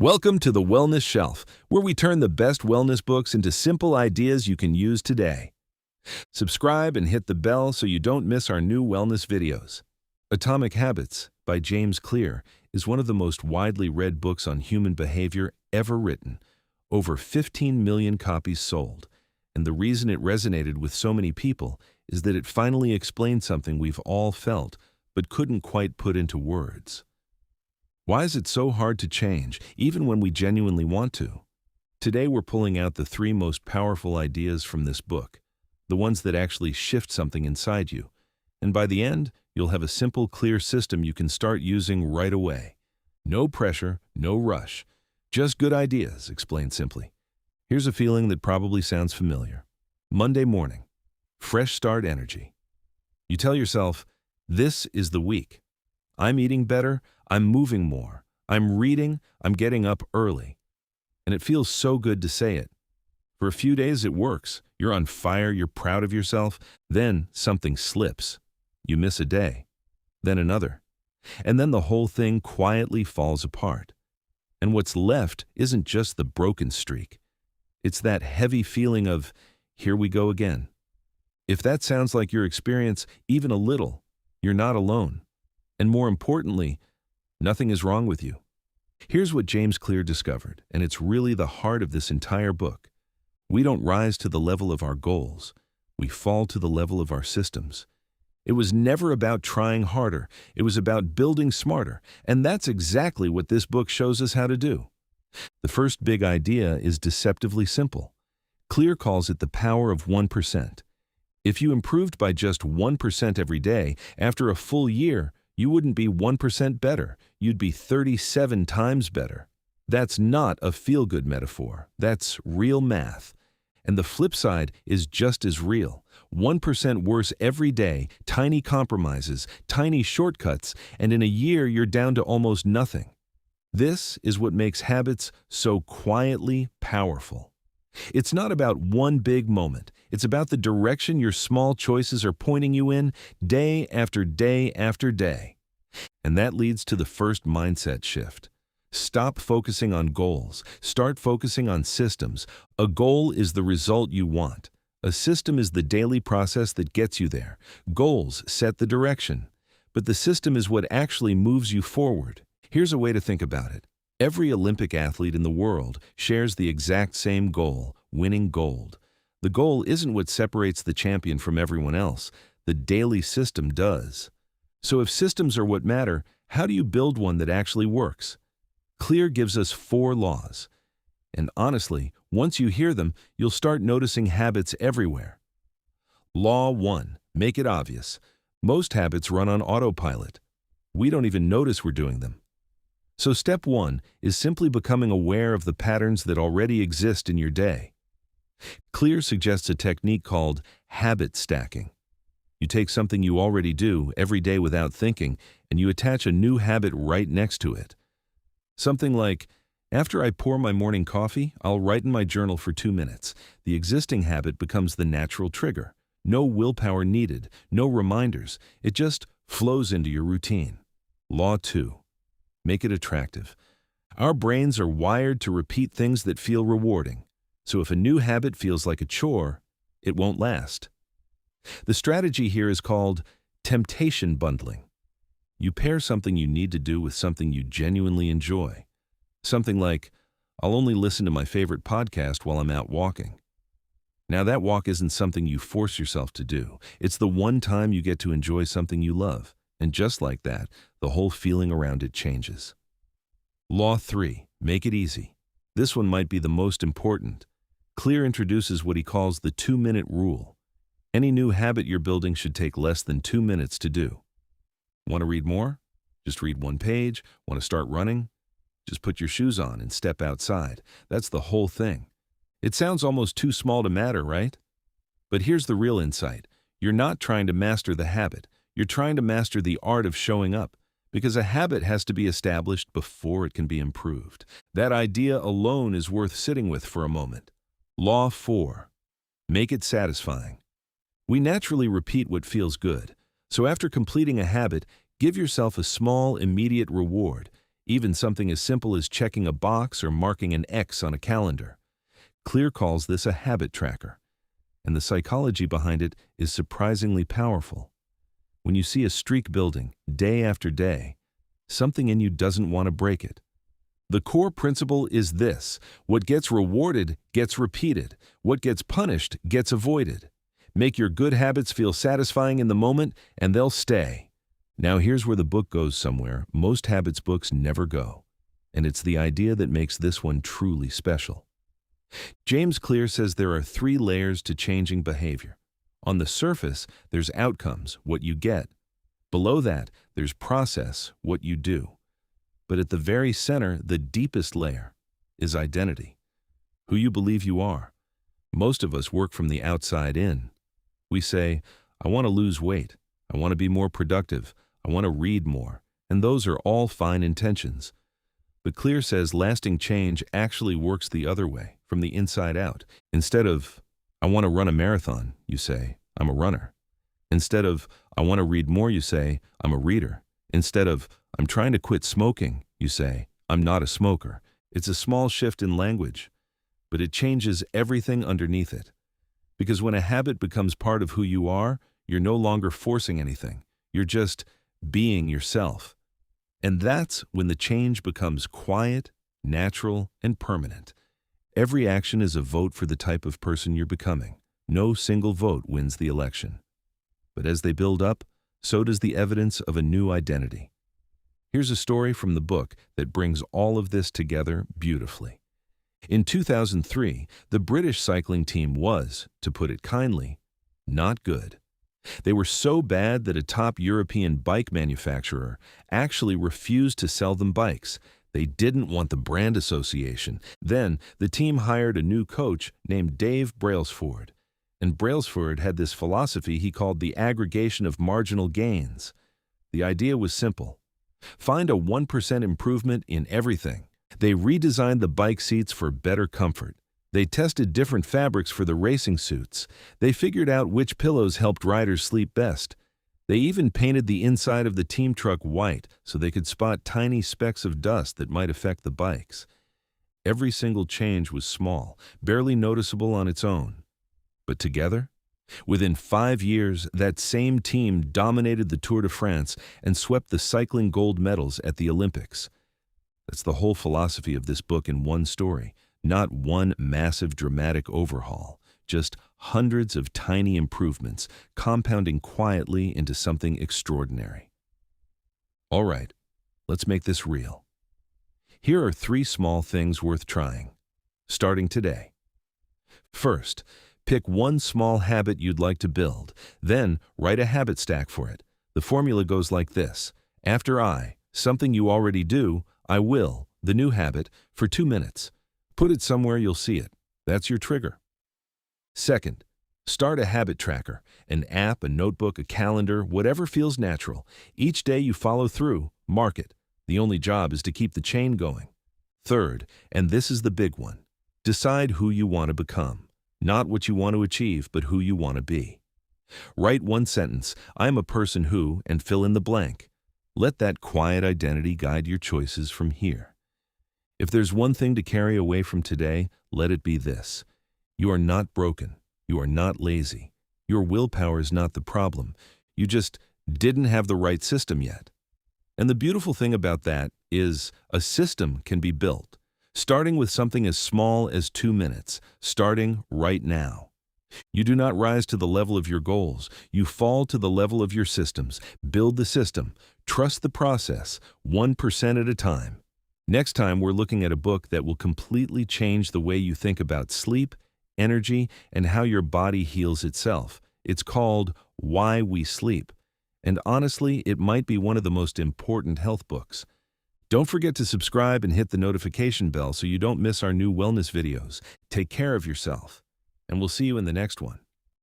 Welcome to the Wellness Shelf, where we turn the best wellness books into simple ideas you can use today. Subscribe and hit the bell so you don't miss our new wellness videos. Atomic Habits by James Clear is one of the most widely read books on human behavior ever written. Over 15 million copies sold. And the reason it resonated with so many people is that it finally explained something we've all felt but couldn't quite put into words. Why is it so hard to change, even when we genuinely want to? Today we're pulling out the 3 most powerful ideas from this book, the ones that actually shift something inside you. And by the end, you'll have a simple, clear system you can start using right away. No pressure, no rush. Just good ideas, explained simply. Here's a feeling that probably sounds familiar. Monday morning. Fresh start energy. You tell yourself, this is the week. I'm eating better, I'm moving more, I'm reading, I'm getting up early. And it feels so good to say it. For a few days it works. You're on fire, you're proud of yourself. Then something slips. You miss a day. Then another. And then the whole thing quietly falls apart. And what's left isn't just the broken streak. It's that heavy feeling of, here we go again. If that sounds like your experience, even a little, you're not alone. And more importantly, nothing is wrong with you. Here's what James Clear discovered, and it's really the heart of this entire book. We don't rise to the level of our goals. We fall to the level of our systems. It was never about trying harder. It was about building smarter, and that's exactly what this book shows us how to do. The first big idea is deceptively simple. Clear calls it the power of 1%. If you improved by just 1% every day, after a full year, you wouldn't be 1% better, you'd be 37 times better. That's not a feel-good metaphor, that's real math. And the flip side is just as real. 1% worse every day, tiny compromises, tiny shortcuts, and in a year you're down to almost nothing. This is what makes habits so quietly powerful. It's not about one big moment. It's about the direction your small choices are pointing you in day after day after day. And that leads to the first mindset shift. Stop focusing on goals. Start focusing on systems. A goal is the result you want. A system is the daily process that gets you there. Goals set the direction. But the system is what actually moves you forward. Here's a way to think about it. Every Olympic athlete in the world shares the exact same goal, winning gold. The goal isn't what separates the champion from everyone else. The daily system does. So if systems are what matter, how do you build one that actually works? Clear gives us 4 laws. And honestly, once you hear them, you'll start noticing habits everywhere. Law 1. Make it obvious. Most habits run on autopilot. We don't even notice we're doing them. So step 1 is simply becoming aware of the patterns that already exist in your day. Clear suggests a technique called habit stacking. You take something you already do every day without thinking, and you attach a new habit right next to it. Something like, after I pour my morning coffee, I'll write in my journal for 2 minutes. The existing habit becomes the natural trigger. No willpower needed, no reminders. It just flows into your routine. Law 2. Make it attractive. Our brains are wired to repeat things that feel rewarding. So if a new habit feels like a chore, it won't last. The strategy here is called temptation bundling. You pair something you need to do with something you genuinely enjoy. Something like, I'll only listen to my favorite podcast while I'm out walking. Now that walk isn't something you force yourself to do. It's the one time you get to enjoy something you love. And just like that, the whole feeling around it changes. Law 3. Make it easy. This one might be the most important. Clear introduces what he calls the 2-minute rule. Any new habit you're building should take less than 2 minutes to do. Want to read more? Just read 1 page. Want to start running? Just put your shoes on and step outside. That's the whole thing. It sounds almost too small to matter, right? But here's the real insight. You're not trying to master the habit. You're trying to master the art of showing up, because a habit has to be established before it can be improved. That idea alone is worth sitting with for a moment. Law 4. Make it satisfying. We naturally repeat what feels good, so after completing a habit, give yourself a small, immediate reward. even something as simple as checking a box or marking an X on a calendar. Clear calls this a habit tracker, and the psychology behind it is surprisingly powerful. When you see a streak building day after day, something in you doesn't want to break it. The core principle is this: what gets rewarded gets repeated, what gets punished gets avoided. Make your good habits feel satisfying in the moment, and they'll stay. Now here's where the book goes somewhere most habits books never go, and it's the idea that makes this one truly special. James Clear says there are 3 layers to changing behavior. On the surface, there's outcomes, what you get. Below that, there's process, what you do. But at the very center, the deepest layer, is identity. Who you believe you are. Most of us work from the outside in. We say, I want to lose weight. I want to be more productive. I want to read more. And those are all fine intentions. But Clear says lasting change actually works the other way, from the inside out. Instead of, I want to run a marathon, you say, I'm a runner. Instead of, I want to read more, you say, I'm a reader. Instead of, I'm trying to quit smoking, you say, I'm not a smoker. It's a small shift in language, but it changes everything underneath it. Because when a habit becomes part of who you are, you're no longer forcing anything. You're just being yourself. And that's when the change becomes quiet, natural, and permanent. Every action is a vote for the type of person you're becoming. No single vote wins the election. But as they build up, so does the evidence of a new identity. Here's a story from the book that brings all of this together beautifully. In 2003, the British cycling team was, to put it kindly, not good. They were so bad that a top European bike manufacturer actually refused to sell them bikes. They didn't want the brand association. Then, the team hired a new coach named Dave Brailsford. And Brailsford had this philosophy he called the aggregation of marginal gains. The idea was simple. Find a 1% improvement in everything. They redesigned the bike seats for better comfort. They tested different fabrics for the racing suits. They figured out which pillows helped riders sleep best. They even painted the inside of the team truck white so they could spot tiny specks of dust that might affect the bikes. Every single change was small, barely noticeable on its own. But together, within 5 years, that same team dominated the Tour de France and swept the cycling gold medals at the Olympics. That's the whole philosophy of this book in one story. Not one massive dramatic overhaul, just hundreds of tiny improvements compounding quietly into something extraordinary. All right, let's make this real. Here are 3 small things worth trying, starting today. First, pick one small habit you'd like to build, then write a habit stack for it. The formula goes like this. After I, something you already do, I will, the new habit, for 2 minutes. Put it somewhere you'll see it. That's your trigger. Second, start a habit tracker, an app, a notebook, a calendar, whatever feels natural. Each day you follow through, mark it. The only job is to keep the chain going. Third, and this is the big one, decide who you want to become. Not what you want to achieve, but who you want to be. Write one sentence, I am a person who, and fill in the blank. Let that quiet identity guide your choices from here. If there's one thing to carry away from today, let it be this. You are not broken. You are not lazy. Your willpower is not the problem. You just didn't have the right system yet. And the beautiful thing about that is a system can be built, starting with something as small as 2 minutes, starting right now. You do not rise to the level of your goals. You fall to the level of your systems. Build the system. Trust the process, 1% at a time. Next time, we're looking at a book that will completely change the way you think about sleep, energy, and how your body heals itself. It's called Why We Sleep. And honestly, it might be one of the most important health books. Don't forget to subscribe and hit the notification bell so you don't miss our new wellness videos. Take care of yourself, and we'll see you in the next one.